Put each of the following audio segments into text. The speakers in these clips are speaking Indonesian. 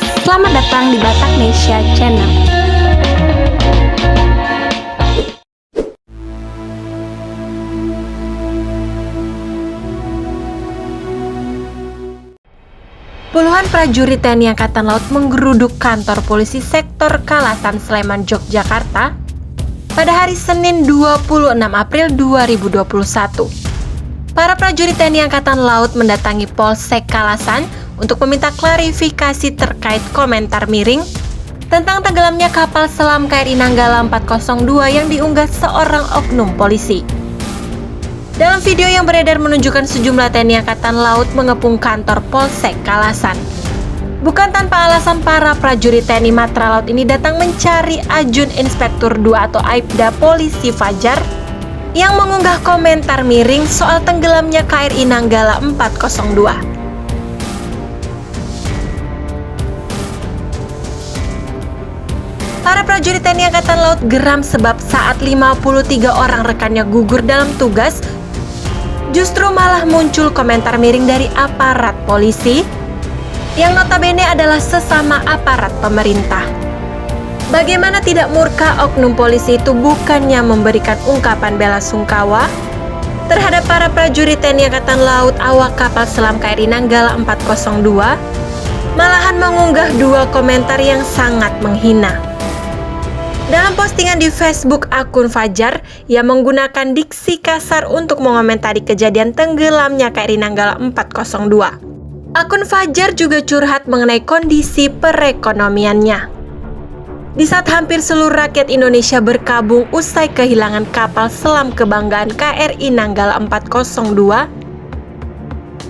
selamat datang di Batak Nesia Channel. Puluhan prajurit TNI Angkatan Laut menggeruduk kantor polisi sektor Kalasan, Sleman, Yogyakarta pada hari Senin 26 April 2021. Para prajurit TNI Angkatan Laut mendatangi Polsek Kalasan untuk meminta klarifikasi terkait komentar miring tentang tenggelamnya kapal selam KRI Nanggala 402 yang diunggah seorang oknum polisi. Dalam video yang beredar menunjukkan sejumlah TNI Angkatan Laut mengepung kantor Polsek Kalasan. Bukan tanpa alasan para prajurit TNI Matra Laut ini datang mencari Ajun Inspektur 2 atau Aibda Polisi Fajar yang mengunggah komentar miring soal tenggelamnya KRI Nanggala 402. Para prajurit TNI Angkatan Laut geram sebab saat 53 orang rekannya gugur dalam tugas, justru malah muncul komentar miring dari aparat polisi yang notabene adalah sesama aparat pemerintah. Bagaimana tidak murka oknum polisi itu bukannya memberikan ungkapan bela sungkawa terhadap para prajurit TNI Angkatan Laut awak kapal selam KRI Nanggala 402, malahan mengunggah dua komentar yang sangat menghina. Dalam postingan di Facebook akun Fajar yang menggunakan diksi kasar untuk mengomentari kejadian tenggelamnya KRI Nanggala 402. Akun Fajar juga curhat mengenai kondisi perekonomiannya. Di saat hampir seluruh rakyat Indonesia berkabung usai kehilangan kapal selam kebanggaan KRI Nanggala 402,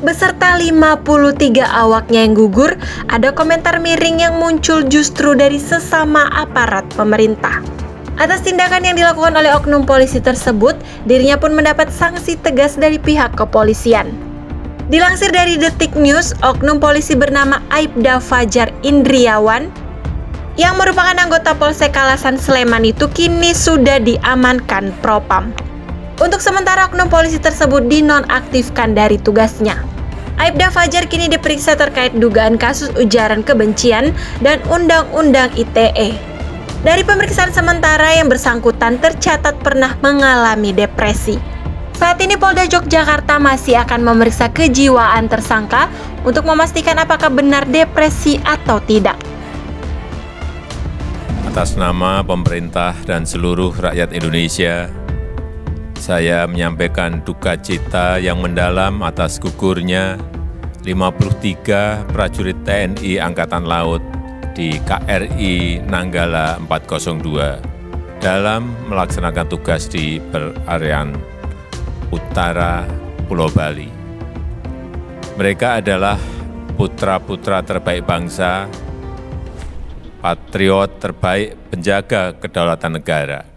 beserta 53 awaknya yang gugur, ada komentar miring yang muncul justru dari sesama aparat pemerintah. Atas tindakan yang dilakukan oleh oknum polisi tersebut, dirinya pun mendapat sanksi tegas dari pihak kepolisian. Dilansir dari Detik News, oknum polisi bernama Aibda Fajar Indriawan yang merupakan anggota Polsek Kalasan Sleman itu kini sudah diamankan Propam. Untuk sementara oknum polisi tersebut dinonaktifkan dari tugasnya. Aibda Fajar kini diperiksa terkait dugaan kasus ujaran kebencian dan Undang-Undang ITE. Dari pemeriksaan sementara yang bersangkutan tercatat pernah mengalami depresi. Saat ini Polda Yogyakarta masih akan memeriksa kejiwaan tersangka untuk memastikan apakah benar depresi atau tidak. Atas nama pemerintah dan seluruh rakyat Indonesia, saya menyampaikan duka cita yang mendalam atas gugurnya 53 prajurit TNI Angkatan Laut di KRI Nanggala 402 dalam melaksanakan tugas di perairan utara Pulau Bali. Mereka adalah putra-putra terbaik bangsa, patriot terbaik penjaga kedaulatan negara.